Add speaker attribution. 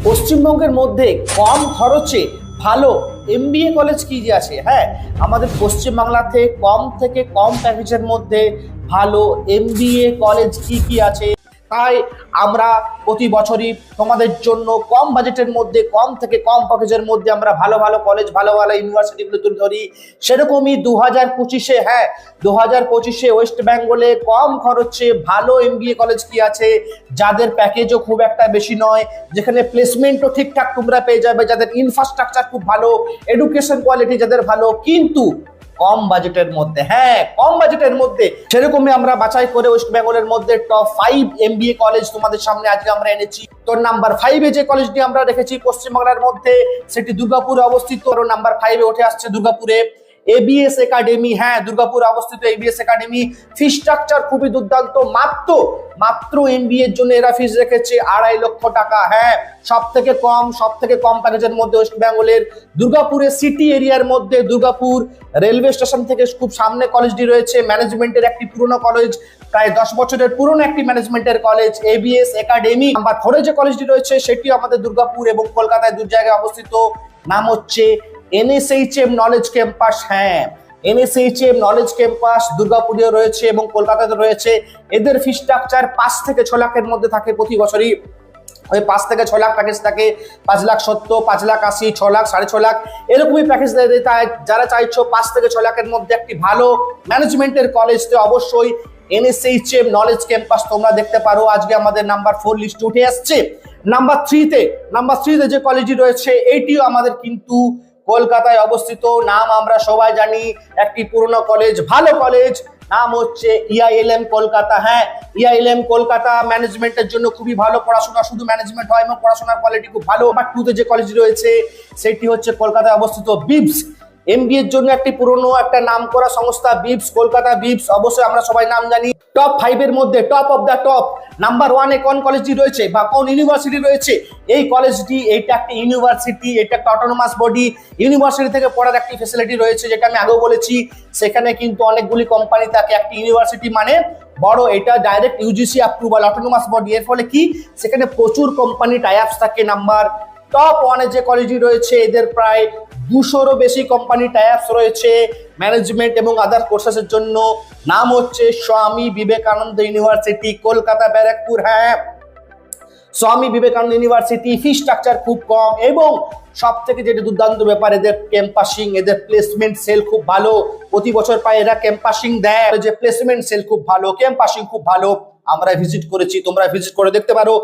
Speaker 1: পশ্চিমবঙ্গের মধ্যে কম খরচে ভালো এমবিএ কলেজ কি যে আছে। হ্যাঁ, আমাদের পশ্চিমবাংলাতে কম থেকে কম প্যাকেজের মধ্যে ভালো এমবিএ কলেজ কি কি আছে, তাই আমরা প্রতি বছরই তোমাদের জন্য কম বাজেটের মধ্যে কম থেকে কম প্যাকেজের মধ্যে আমরা ভালো ভালো কলেজ ভালো ভালো ইউনিভার্সিটিগুলো তুলে ধরি। সেরকমই 2025-এ হ্যাঁ 2025-এ ওয়েস্ট বেঙ্গলে কম খরচে ভালো এমবিএ কলেজ কি আছে, যাদের প্যাকেজও খুব একটা বেশি নয়, যেখানে প্লেসমেন্টও ঠিকঠাক তোমরা পেয়ে যাবে, যাদের ইনফ্রাস্ট্রাকচার খুব ভালো, এডুকেশন কোয়ালিটি যাদের ভালো, কিন্তু কম বাজেটের মধ্যে। হ্যাঁ, কম বাজেটের মধ্যে সেরকমই আমরা বাছাই করে ওয়েস্ট বেঙ্গলের মধ্যে টপ 5 এমবিএ কলেজ তোমাদের সামনে আজকে আমরা এনেছি। তো নাম্বার 5-এ যে কলেজটি আমরা রেখেছি পশ্চিমবাংলার মধ্যে, সেটি দুর্গাপুরে অবস্থিত। নাম্বার 5-এ উঠে আসছে দুর্গাপুরে এবিএস একাডেমি। হ্যাঁ, দুর্গাপুরে অবস্থিত এবিএস একাডেমি। ফি স্ট্রাকচার খুবই দুর্দান্ত। মাত্র এমবিএ এর জন্য এরা ফিস রেখেছে 2.5 লক্ষ টাকা। হ্যাঁ, সব থেকে কম প্যাকেজের মধ্যে ওয়েস্ট বেঙ্গলের দুর্গাপুরের সিটি এরিয়ার মধ্যে, দুর্গাপুর রেলওয়ে স্টেশন থেকে খুব সামনে কলেজটি রয়েছে। ম্যানেজমেন্টের একটি পুরনো কলেজ, প্রায় 10 বছরের পুরনো একটি ম্যানেজমেন্টের কলেজ এবিএস একাডেমি। নাম্বার 4-এ যে কলেজটি রয়েছে সেটিও আমাদের দুর্গাপুর এবং কলকাতায় দু জায়গায় অবস্থিত। নাম হচ্ছে এনএসএইচএম নলেজ ক্যাম্পাস। হ্যাঁ, এনএসএইচএম নলেজ ক্যাম্পাস দুর্গাপুরেও রয়েছে এবং কলকাতাতে রয়েছে। এদের ফি স্ট্রাকচার 5 থেকে 6 লাখের মধ্যে থাকে প্রতি বছরই। ওই 5 থেকে 6 লাখ প্যাকেজ থাকে, 5,70,000, 5,80,000, 6 লাখ, 6.5 লাখ এরকমই প্যাকেজ দেয়। তাই যারা চাইছো 5 থেকে 6 লাখের মধ্যে একটি ভালো ম্যানেজমেন্টের কলেজতে অবশ্যই এনএসএইচএম নলেজ ক্যাম্পাস তোমরা দেখতে পারো। আজকে আমাদের নাম্বার 4 লিস্ট উঠে আসছে। নাম্বার 3-তে যে কলেজটি রয়েছে এইটিও আমাদের কিন্তু কলকাতায় অবস্থিত। নাম আমরা সবাই জানি, একটি পুরনো কলেজ, ভালো কলেজ, নাম হচ্ছে ইআইএলএম কলকাতা। হ্যাঁ, ইআইএলএম কলকাতা ম্যানেজমেন্টের জন্য খুবই ভালো। পড়াশোনা শুধু ম্যানেজমেন্ট হয় এবং পড়াশোনার কোয়ালিটি খুব ভালো। নাম্বার 2-তে যে কলেজ রয়েছে সেটি হচ্ছে কলকাতায় অবস্থিত বিবস। এমবিএ এর জন্য একটি পুরনো একটা নাম করা সংস্থা বিবস, কলকাতা বিবস, অবশ্যই আমরা সবাই নাম জানি। টপ 5-এর মধ্যে top of the top number 1-এ কোন কলেজটি রয়েছে বা কোন ইউনিভার্সিটি রয়েছে? এই কলেজটি, এটা একটা ইউনিভার্সিটি, এটা একটা অটোনোমাস বডি। ইউনিভার্সিটি থেকে পড়ার একটি ফ্যাসিলিটি রয়েছে, যেটা আমি আগেও বলেছি। সেখানে কিন্তু অনেকগুলি কোম্পানি থাকে। একটি ইউনিভার্সিটি মানে বড়, এটা direct UGC approval autonomous body. এর ফলে কি, সেখানে প্রচুর কোম্পানি টাই আপস থাকে। নাম্বার টপ 1-এ যে কলেজটি রয়েছে এদের প্রায় 200-রও বেশি কোম্পানি টাই আপস রয়েছে ম্যানেজমেন্ট এবং আদার কোর্সেসের জন্য। নাম হচ্ছে স্বামী বিবেকানন্দ ইউনিভার্সিটি, কলকাতা ব্যারাকপুর। হ্যাঁ, Swami Vivekananda university. Fee structure খুব কম এবং সব থেকে যেটা দুর্দান্ত ব্যাপার, এদের ক্যাম্পাসিং, এদের প্লেসমেন্ট সেল খুব ভালো। প্রতি বছর প্রায় এরা ক্যাম্পাসিং দেয়, যে প্লেসমেন্ট সেল খুব ভালো, ক্যাম্পাসিং খুব ভালো। আমরা ভিজিট করেছি, তোমরা ভিজিট করে দেখতে পারো।